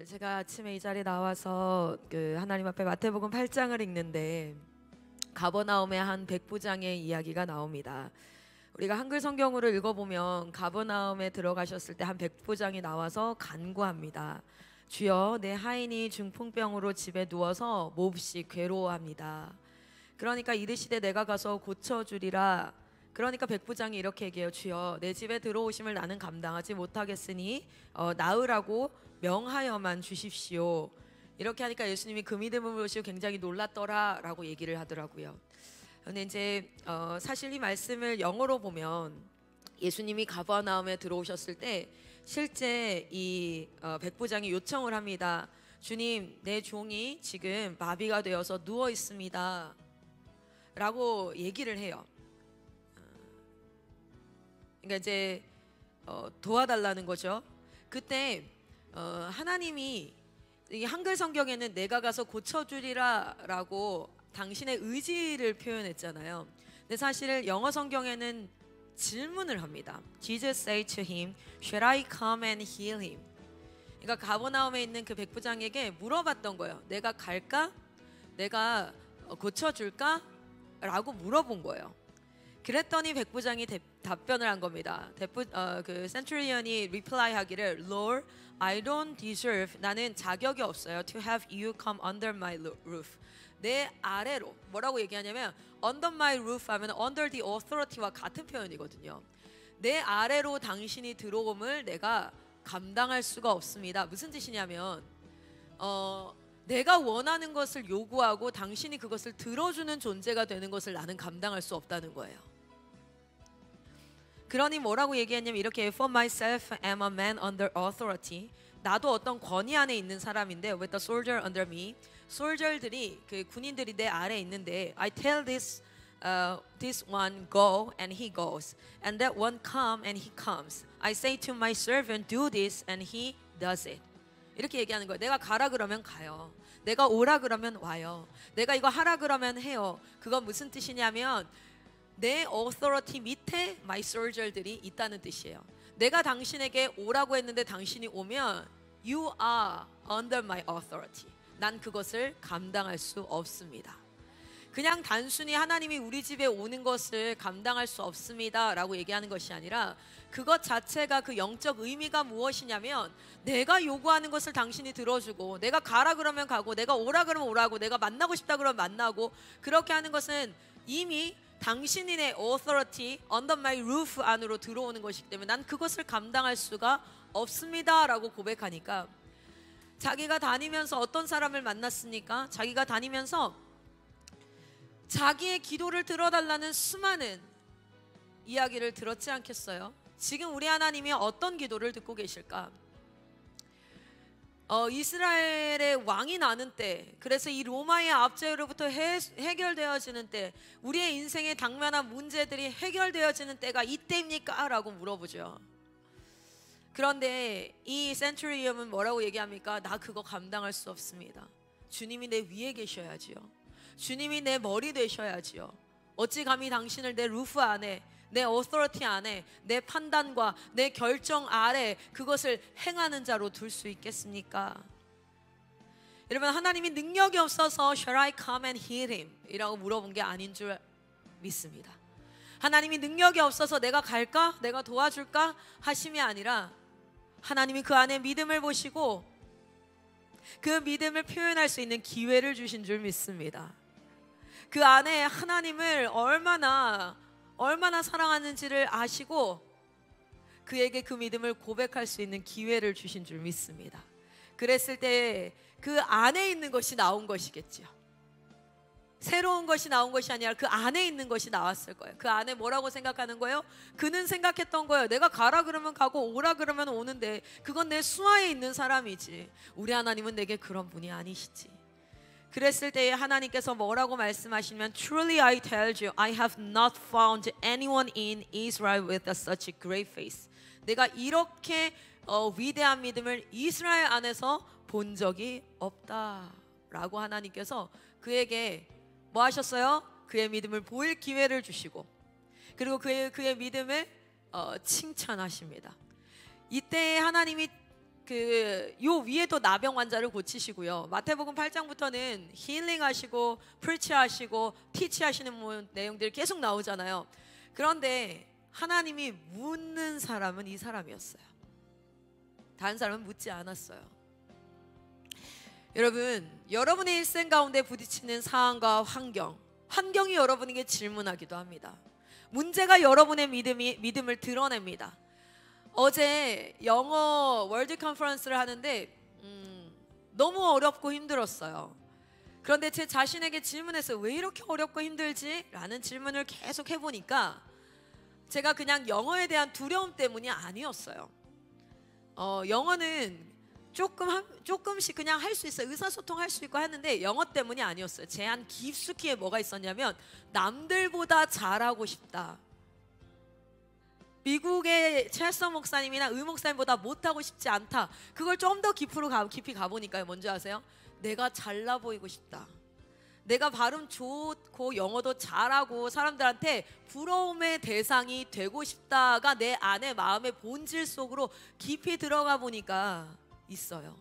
제가 아침에 이 자리에 나와서 하나님 앞에 마태복음 8장을 읽는데 가버나움의 한 백부장의 이야기가 나옵니다. 우리가 한글 성경으로 읽어보면 가버나움에 들어가셨을 때 한 백부장이 나와서 간구합니다. 주여, 내 하인이 중풍병으로 집에 누워서 몹시 괴로워합니다. 그러니까 이르시되 내가 가서 고쳐주리라. 그러니까 백부장이 이렇게 얘기해요. 주여, 내 집에 들어오심을 나는 감당하지 못하겠으니 나으라고 명하여만 주십시오. 이렇게 하니까 예수님이 그 믿음을 보시고 굉장히 놀랐더라 라고 얘기를 하더라고요. 근데 이제 사실 이 말씀을 영어로 보면 예수님이 가버나움에 들어오셨을 때 실제 이 백부장이 요청을 합니다. 주님, 내 종이 지금 마비가 되어서 누워 있습니다 라고 얘기를 해요. 그러니까 이제 도와달라는 거죠. 그때 하나님이 이 한글 성경에는 내가 가서 고쳐주리라 라고 당신의 의지를 표현했잖아요. 근데 사실 영어 성경에는 질문을 합니다. Jesus said to him, Should I come and heal him? 그러니까 가버나움에 있는 그 백부장에게 물어봤던 거예요. 내가 갈까? 내가 고쳐줄까? 라고 물어본 거예요. 그랬더니 백부장이 답변을 한 겁니다. 그 센츄리언이 리플라이 하기를 Lord, I don't deserve, 나는 자격이 없어요 to have you come under my roof. 내 아래로, 뭐라고 얘기하냐면 under my roof 하면 under the authority와 같은 표현이거든요. 내 아래로 당신이 들어옴을 내가 감당할 수가 없습니다. 무슨 뜻이냐면 내가 원하는 것을 요구하고 당신이 그것을 들어주는 존재가 되는 것을 나는 감당할 수 없다는 거예요. 그러니 뭐라고 얘기했냐면 이렇게 For myself am a man under authority. 나도 어떤 권위 안에 있는 사람인데 with the soldier under me. 솔저들이 그 군인들이 내 아래에 있는데 I tell this one go and he goes and that one come and he comes. I say to my servant do this and he does it. 이렇게 얘기하는 거예요. 내가 가라 그러면 가요. 내가 오라 그러면 와요. 내가 이거 하라 그러면 해요. 그건 무슨 뜻이냐면 내 authority 밑에 my soldier들이 있다는 뜻이에요. 내가 당신에게 오라고 했는데 당신이 오면 you are under my authority. 난 그것을 감당할 수 없습니다. 그냥 단순히 하나님이 우리 집에 오는 것을 감당할 수 없습니다 라고 얘기하는 것이 아니라 그것 자체가 그 영적 의미가 무엇이냐면 내가 요구하는 것을 당신이 들어주고 내가 가라 그러면 가고 내가 오라 그러면 오라고 내가 만나고 싶다 그러면 만나고 그렇게 하는 것은 이미 당신이 내 authority under my roof 안으로 들어오는 것이기 때문에 난 그것을 감당할 수가 없습니다 라고 고백하니까 자기가 다니면서 어떤 사람을 만났습니까? 자기가 다니면서 자기의 기도를 들어달라는 수많은 이야기를 들었지 않겠어요? 지금 우리 하나님이 어떤 기도를 듣고 계실까? 이스라엘의 왕이 나는 때, 그래서 이 로마의 압제로부터 해결되어지는 때, 우리의 인생에 당면한 문제들이 해결되어지는 때가 이때입니까? 라고 물어보죠. 그런데 이 센츄리언은 뭐라고 얘기합니까? 나 그거 감당할 수 없습니다. 주님이 내 위에 계셔야지요. 주님이 내 머리 되셔야지요. 어찌 감히 당신을 내 루프 안에, 내 어서리티 안에, 내 판단과 내 결정 아래 그것을 행하는 자로 둘 수 있겠습니까? 여러분, 하나님이 능력이 없어서 Shall I come and heal him? 이라고 물어본 게 아닌 줄 믿습니다. 하나님이 능력이 없어서 내가 갈까? 내가 도와줄까? 하심이 아니라 하나님이 그 안에 믿음을 보시고 그 믿음을 표현할 수 있는 기회를 주신 줄 믿습니다. 그 안에 하나님을 얼마나 사랑하는지를 아시고 그에게 그 믿음을 고백할 수 있는 기회를 주신 줄 믿습니다. 그랬을 때 그 안에 있는 것이 나온 것이겠죠. 새로운 것이 나온 것이 아니라 그 안에 있는 것이 나왔을 거예요. 그 안에 뭐라고 생각하는 거예요? 그는 생각했던 거예요. 내가 가라 그러면 가고 오라 그러면 오는데 그건 내 수하에 있는 사람이지. 우리 하나님은 내게 그런 분이 아니시지. 그랬을 때에 하나님께서 뭐라고 말씀하시면 Truly I tell you, I have not found anyone in Israel with such a great faith. 내가 이렇게 위대한 믿음을 이스라엘 안에서 본 적이 없다라고 하나님께서 그에게 뭐 하셨어요? 그의 믿음을 보일 기회를 주시고 그리고 그의 믿음을 칭찬하십니다. 이때 하나님이 요 위에도 나병 환자를 고치시고요. 마태복음 8장부터는 힐링하시고 프리치하시고 티치하시는 내용들이 계속 나오잖아요. 그런데 하나님이 묻는 사람은 이 사람이었어요. 다른 사람은 묻지 않았어요. 여러분, 여러분의 일생 가운데 부딪히는 상황과 환경이 여러분에게 질문하기도 합니다. 문제가 여러분의 믿음을 드러냅니다. 어제 영어 월드 컨퍼런스를 하는데 너무 어렵고 힘들었어요. 그런데 제 자신에게 질문했어요. 왜 이렇게 어렵고 힘들지? 라는 질문을 계속 해보니까 제가 그냥 영어에 대한 두려움 때문이 아니었어요. 영어는 조금씩 그냥 할 수 있어요. 의사소통 할 수 있고 하는데 영어 때문이 아니었어요. 제 안 깊숙이에 뭐가 있었냐면 남들보다 잘하고 싶다. 미국의 찰서 목사님이나 의 목사님보다 못하고 싶지 않다. 그걸 좀 더 깊이 가보니까요. 뭔지 아세요? 내가 잘나 보이고 싶다. 내가 발음 좋고 영어도 잘하고 사람들한테 부러움의 대상이 되고 싶다가 내 안에 마음의 본질 속으로 깊이 들어가 보니까 있어요.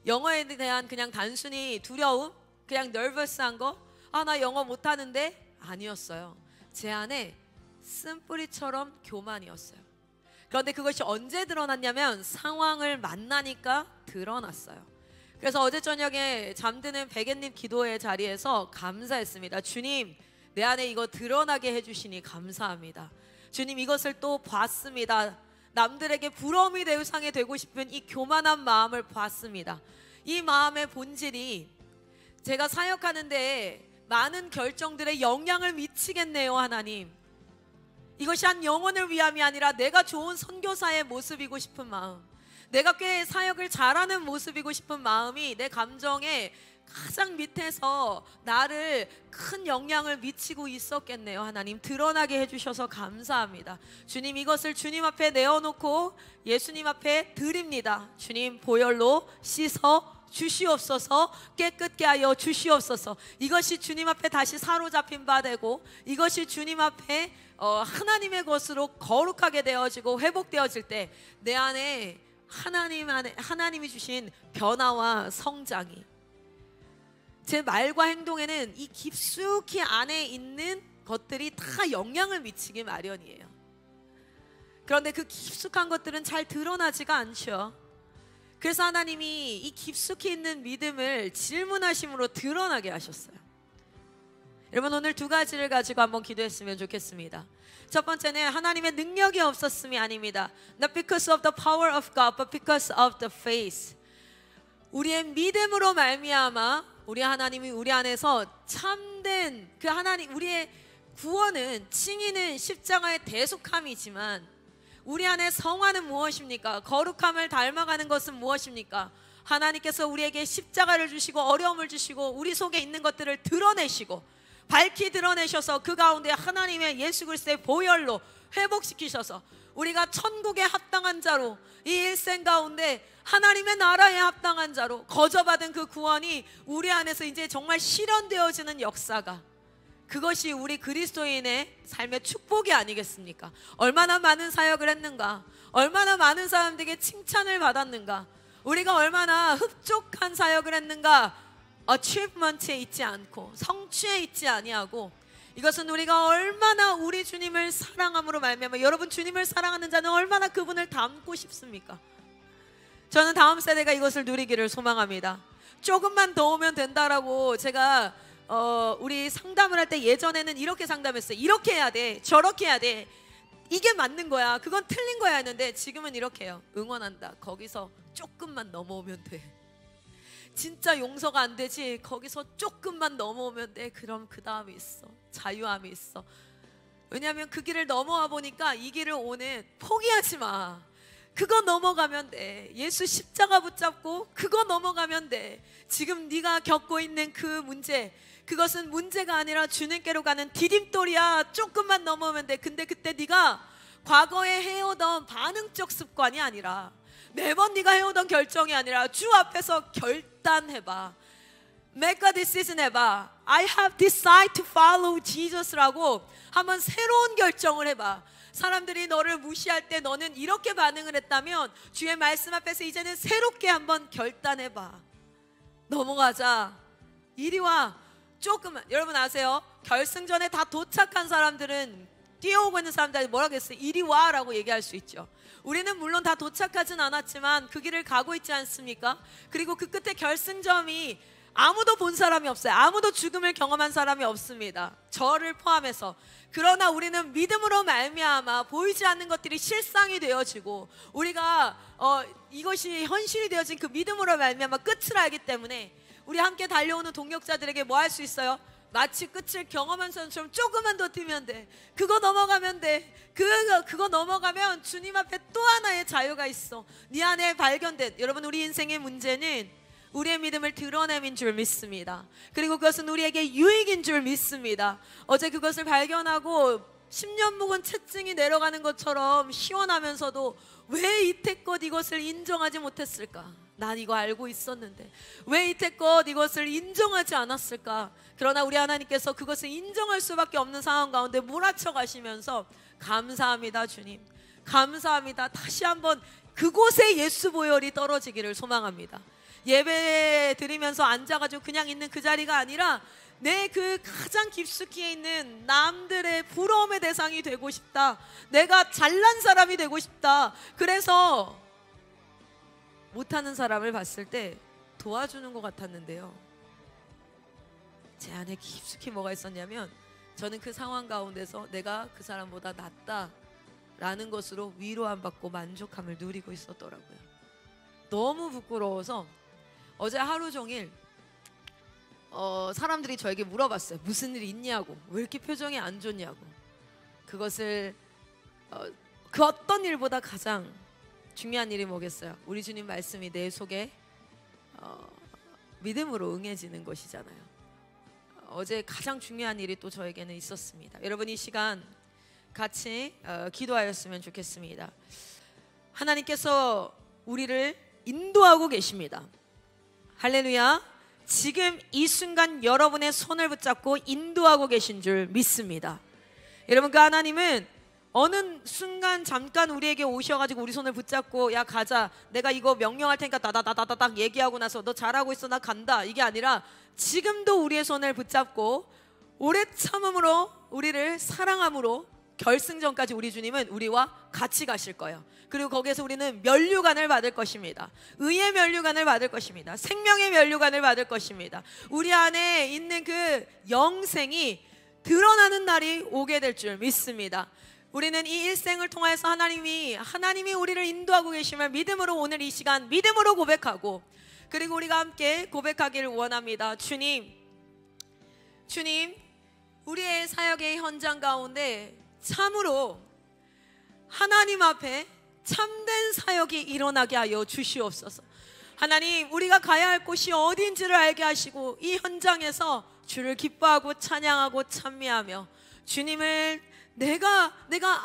영어에 대한 그냥 단순히 두려움, 그냥 nervous한 거, 나 영어 못하는데 아니었어요. 제 안에 쓴뿌리처럼 교만이었어요. 그런데 그것이 언제 드러났냐면 상황을 만나니까 드러났어요. 그래서 어제 저녁에 잠드는 백엔님 기도의 자리에서 감사했습니다. 주님, 내 안에 이거 드러나게 해주시니 감사합니다. 주님, 이것을 또 봤습니다. 남들에게 부러움이 대상이 되고 싶은 이 교만한 마음을 봤습니다. 이 마음의 본질이 제가 사역하는데 많은 결정들에 영향을 미치겠네요. 하나님, 이것이 한 영혼을 위함이 아니라 내가 좋은 선교사의 모습이고 싶은 마음, 내가 교회 사역을 잘하는 모습이고 싶은 마음이 내 감정에 가장 밑에서 나를 큰 영향을 미치고 있었겠네요. 하나님, 드러나게 해주셔서 감사합니다. 주님, 이것을 주님 앞에 내어놓고 예수님 앞에 드립니다. 주님, 보혈로 씻어 주시옵소서. 깨끗게 하여 주시옵소서. 이것이 주님 앞에 다시 사로잡힌 바 되고 이것이 주님 앞에 하나님의 것으로 거룩하게 되어지고 회복되어질 때 내 안에 하나님이 주신 변화와 성장이, 제 말과 행동에는 이 깊숙이 안에 있는 것들이 다 영향을 미치기 마련이에요. 그런데 그 깊숙한 것들은 잘 드러나지가 않죠. 그래서 하나님이 이 깊숙이 있는 믿음을 질문하심으로 드러나게 하셨어요. 여러분, 오늘 두 가지를 가지고 한번 기도했으면 좋겠습니다. 첫 번째는 하나님의 능력이 없었음이 아닙니다. Not because of the power of God, but because of the faith. 우리의 믿음으로 말미암아 우리 하나님이 우리 안에서 참된 그 하나님, 우리의 구원은, 칭의는 십자가의 대속함이지만 우리 안에 성화는 무엇입니까? 거룩함을 닮아가는 것은 무엇입니까? 하나님께서 우리에게 십자가를 주시고 어려움을 주시고 우리 속에 있는 것들을 드러내시고 밝히 드러내셔서 그 가운데 하나님의 예수 그리스도의 보혈로 회복시키셔서 우리가 천국에 합당한 자로, 이 일생 가운데 하나님의 나라에 합당한 자로 거저받은 그 구원이 우리 안에서 이제 정말 실현되어지는 역사가, 그것이 우리 그리스도인의 삶의 축복이 아니겠습니까? 얼마나 많은 사역을 했는가, 얼마나 많은 사람들에게 칭찬을 받았는가, 우리가 얼마나 흡족한 사역을 했는가, achievement에 있지 않고 성취에 있지 아니하고, 이것은 우리가 얼마나 우리 주님을 사랑함으로 말미암아, 여러분, 주님을 사랑하는 자는 얼마나 그분을 닮고 싶습니까? 저는 다음 세대가 이것을 누리기를 소망합니다. 조금만 더 오면 된다라고 제가 우리 상담을 할 때 예전에는 이렇게 상담했어요. 이렇게 해야 돼, 저렇게 해야 돼, 이게 맞는 거야, 그건 틀린 거야 했는데 지금은 이렇게 해요. 응원한다. 거기서 조금만 넘어오면 돼. 진짜 용서가 안 되지, 거기서 조금만 넘어오면 돼. 그럼 그 다음이 있어. 자유함이 있어. 왜냐하면 그 길을 넘어와 보니까 이 길을 오는, 포기하지 마. 그거 넘어가면 돼. 예수 십자가 붙잡고 그거 넘어가면 돼. 지금 네가 겪고 있는 그 문제, 그것은 문제가 아니라 주님께로 가는 디딤돌이야. 조금만 넘어오면 돼. 근데 그때 네가 과거에 해오던 반응적 습관이 아니라, 매번 네가 해오던 결정이 아니라 주 앞에서 결단해봐. Make a decision 해봐. I have decided to follow Jesus라고 한번 새로운 결정을 해봐. 사람들이 너를 무시할 때 너는 이렇게 반응을 했다면 주의 말씀 앞에서 이제는 새롭게 한번 결단해봐. 넘어가자. 이리 와. 조금만. 여러분 아세요? 결승전에 다 도착한 사람들은, 뛰어오고 있는 사람들이 뭐라고 했어요? 이리 와 라고 얘기할 수 있죠. 우리는 물론 다 도착하진 않았지만 그 길을 가고 있지 않습니까? 그리고 그 끝에 결승점이 아무도 본 사람이 없어요. 아무도 죽음을 경험한 사람이 없습니다. 저를 포함해서. 그러나 우리는 믿음으로 말미암아 보이지 않는 것들이 실상이 되어지고, 우리가 이것이 현실이 되어진 그 믿음으로 말미암아 끝을 알기 때문에 우리 함께 달려오는 동역자들에게 뭐 할 수 있어요? 마치 끝을 경험한 사람처럼 조금만 더 뛰면 돼. 그거 넘어가면 돼. 그거 넘어가면 주님 앞에 또 하나의 자유가 있어. 네 안에 발견된. 여러분, 우리 인생의 문제는 우리의 믿음을 드러냄인 줄 믿습니다. 그리고 그것은 우리에게 유익인 줄 믿습니다. 어제 그것을 발견하고 10년 묵은 채증이 내려가는 것처럼 시원하면서도 왜 이태껏 이것을 인정하지 못했을까? 난 이거 알고 있었는데 왜 이태껏 이것을 인정하지 않았을까? 그러나 우리 하나님께서 그것을 인정할 수밖에 없는 상황 가운데 몰아쳐 가시면서 감사합니다 주님, 감사합니다. 다시 한번 그곳에 예수 보혈이 떨어지기를 소망합니다. 예배 드리면서 앉아가지고 그냥 있는 그 자리가 아니라 내 그 가장 깊숙이 있는 남들의 부러움의 대상이 되고 싶다. 내가 잘난 사람이 되고 싶다. 그래서 못하는 사람을 봤을 때 도와주는 것 같았는데요, 제 안에 깊숙이 뭐가 있었냐면, 저는 그 상황 가운데서 내가 그 사람보다 낫다 라는 것으로 위로함 받고 만족함을 누리고 있었더라고요. 너무 부끄러워서 어제 하루 종일 사람들이 저에게 물어봤어요. 무슨 일 있냐고, 왜 이렇게 표정이 안 좋냐고. 그것을 그 어떤 일보다 가장 중요한 일이 뭐겠어요? 우리 주님 말씀이 내 속에 믿음으로 응해지는 것이잖아요. 어제 가장 중요한 일이 또 저에게는 있었습니다. 여러분, 이 시간 같이 기도하였으면 좋겠습니다. 하나님께서 우리를 인도하고 계십니다. 할렐루야. 지금 이 순간 여러분의 손을 붙잡고 인도하고 계신 줄 믿습니다. 여러분, 그 하나님은 어느 순간 잠깐 우리에게 오셔가지고 우리 손을 붙잡고 야 가자, 내가 이거 명령할 테니까 다다다다닥 얘기하고 나서 너 잘하고 있어 나 간다, 이게 아니라 지금도 우리의 손을 붙잡고 오래 참음으로 우리를 사랑함으로 결승전까지 우리 주님은 우리와 같이 가실 거예요. 그리고 거기에서 우리는 면류관을 받을 것입니다. 의의 면류관을 받을 것입니다. 생명의 면류관을 받을 것입니다. 우리 안에 있는 그 영생이 드러나는 날이 오게 될 줄 믿습니다. 우리는 이 일생을 통해서 하나님이 우리를 인도하고 계시면 믿음으로 오늘 이 시간 믿음으로 고백하고, 그리고 우리가 함께 고백하기를 원합니다. 주님, 우리의 사역의 현장 가운데 참으로 하나님 앞에 참된 사역이 일어나게 하여 주시옵소서. 하나님, 우리가 가야 할 곳이 어디인지를 알게 하시고 이 현장에서 주를 기뻐하고 찬양하고 찬미하며 주님을 내가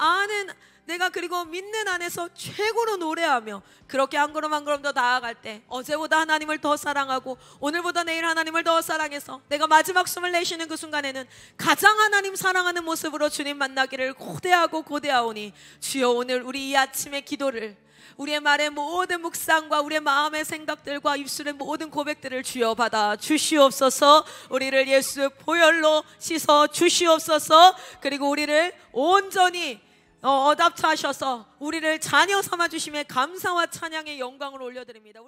아는, 내가 그리고 믿는 안에서 최고로 노래하며 그렇게 한 걸음 한 걸음 더 나아갈 때 어제보다 하나님을 더 사랑하고 오늘보다 내일 하나님을 더 사랑해서 내가 마지막 숨을 내쉬는 그 순간에는 가장 하나님 사랑하는 모습으로 주님 만나기를 고대하오니 주여, 오늘 우리 이 아침의 기도를, 우리의 말의 모든 묵상과 우리의 마음의 생각들과 입술의 모든 고백들을 주여 받아 주시옵소서. 우리를 예수의 보혈로 씻어 주시옵소서. 그리고 우리를 온전히 어답트하셔서 우리를 자녀 삼아 주심에 감사와 찬양의 영광을 올려드립니다.